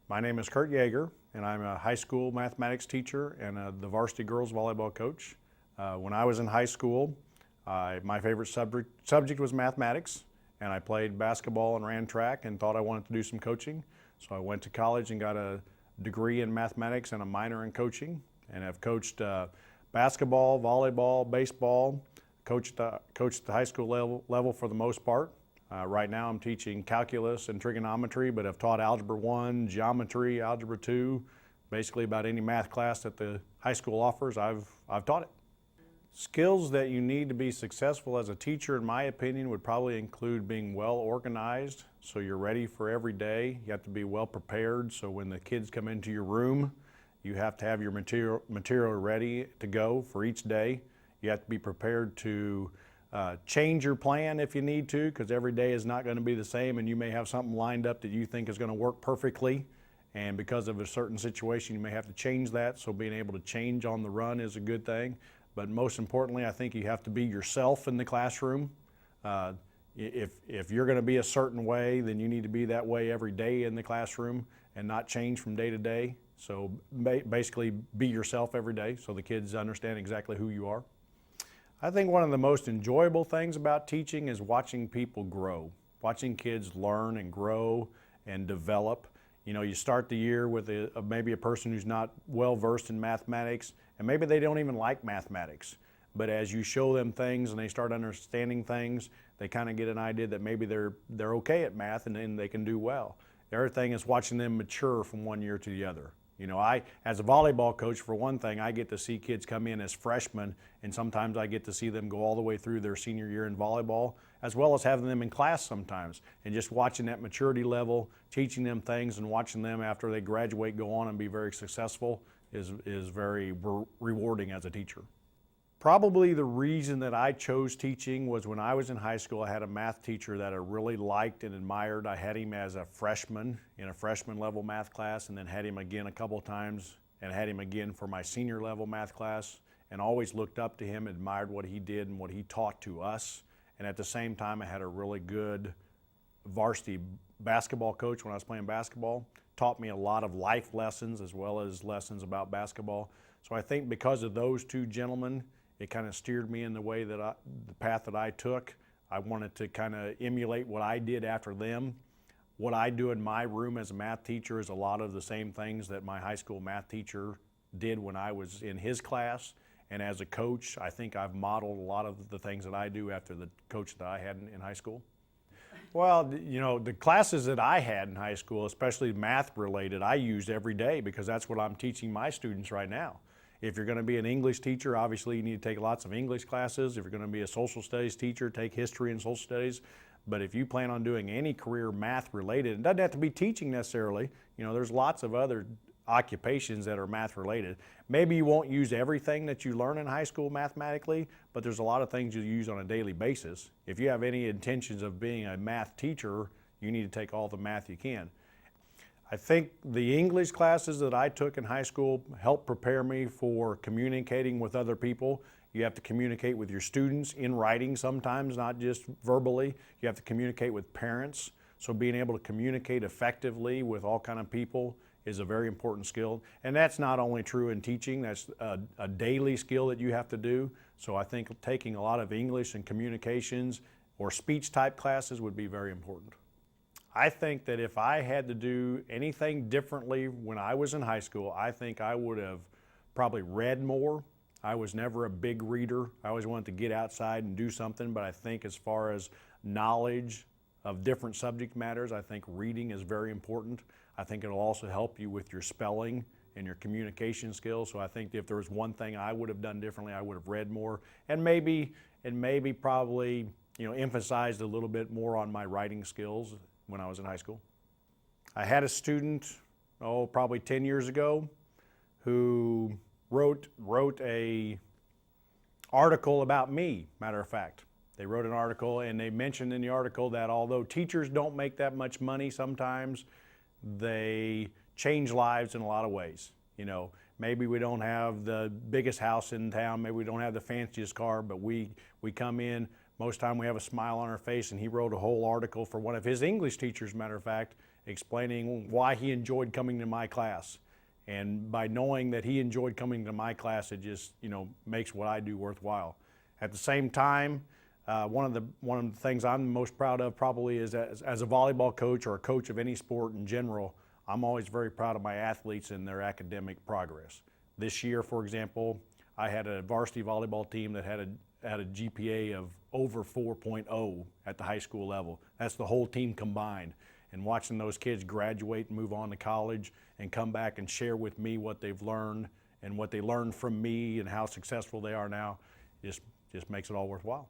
My name is Kurt Yeager, and I'm a high school mathematics teacher and the varsity girls volleyball coach. When I was in high school, my favorite subject was mathematics, and I played basketball and ran track and thought I wanted to do some coaching. So I went to college and got a degree in mathematics and a minor in coaching, and I've coached basketball, volleyball, baseball, coached at the high school level for the most part. Right now I'm teaching calculus and trigonometry, but I've taught Algebra 1, geometry, Algebra 2, basically about any math class that the high school offers, I've taught it. Skills that you need to be successful as a teacher, in my opinion, would probably include being well organized, so you're ready for every day. You have to be well prepared, so when the kids come into your room, you have to have your material ready to go for each day. You have to be prepared to change your plan if you need to, because every day is not going to be the same, and you may have something lined up that you think is going to work perfectly, and because of a certain situation you may have to change that. So being able to change on the run is a good thing. But most importantly, I think you have to be yourself in the classroom. If you're going to be a certain way, then you need to be that way every day in the classroom and not change from day to day. So basically be yourself every day so the kids understand exactly who you are. I think one of the most enjoyable things about teaching is watching people grow, watching kids learn and grow and develop. You know, you start the year with maybe a person who's not well versed in mathematics, and maybe they don't even like mathematics. But as you show them things and they start understanding things, they kind of get an idea that maybe they're okay at math and then they can do well. The other thing is watching them mature from one year to the other. You know, as a volleyball coach, for one thing, I get to see kids come in as freshmen, and sometimes I get to see them go all the way through their senior year in volleyball, as well as having them in class sometimes. And just watching that maturity level, teaching them things, and watching them after they graduate go on and be very successful is very rewarding as a teacher. Probably the reason that I chose teaching was when I was in high school, I had a math teacher that I really liked and admired. I had him as a freshman in a freshman level math class, and then had him again a couple of times, and had him again for my senior level math class, and always looked up to him, admired what he did and what he taught to us. And at the same time, I had a really good varsity basketball coach when I was playing basketball. Taught me a lot of life lessons as well as lessons about basketball. So I think because of those two gentlemen, it kind of steered me in the way that the path that I took. I wanted to kind of emulate what I did after them. What I do in my room as a math teacher is a lot of the same things that my high school math teacher did when I was in his class. And as a coach, I think I've modeled a lot of the things that I do after the coach that I had in high school. Well, you know, the classes that I had in high school, especially math related, I used every day because that's what I'm teaching my students right now. If you're going to be an English teacher, obviously you need to take lots of English classes. If you're going to be a social studies teacher, take history and social studies. But if you plan on doing any career math related, it doesn't have to be teaching necessarily. You know, there's lots of other occupations that are math related. Maybe you won't use everything that you learn in high school mathematically, but there's a lot of things you use on a daily basis. If you have any intentions of being a math teacher, you need to take all the math you can. I think the English classes that I took in high school helped prepare me for communicating with other people. You have to communicate with your students in writing sometimes, not just verbally. You have to communicate with parents. So being able to communicate effectively with all kinds of people is a very important skill. And that's not only true in teaching, that's a daily skill that you have to do. So I think taking a lot of English and communications or speech type classes would be very important. I think that if I had to do anything differently when I was in high school, I think I would have probably read more. I was never a big reader. I always wanted to get outside and do something, but I think as far as knowledge of different subject matters, I think reading is very important. I think it'll also help you with your spelling and your communication skills. So I think if there was one thing I would have done differently, I would have read more and maybe probably, you know, emphasized a little bit more on my writing skills when I was in high school. I had a student, probably 10 years ago, who wrote a article about me, matter of fact. They wrote an article and they mentioned in the article that although teachers don't make that much money sometimes, they change lives in a lot of ways. You know, maybe we don't have the biggest house in town, maybe we don't have the fanciest car, but we come in, most time we have a smile on our face, and he wrote a whole article for one of his English teachers, matter of fact, explaining why he enjoyed coming to my class. And by knowing that he enjoyed coming to my class, it just, makes what I do worthwhile. At the same time, one of the things I'm most proud of probably is as a volleyball coach or a coach of any sport in general, I'm always very proud of my athletes and their academic progress. This year, for example, I had a varsity volleyball team that had a GPA of over 4.0 at the high school level. That's the whole team combined. And watching those kids graduate and move on to college and come back and share with me what they've learned and what they learned from me and how successful they are now just makes it all worthwhile.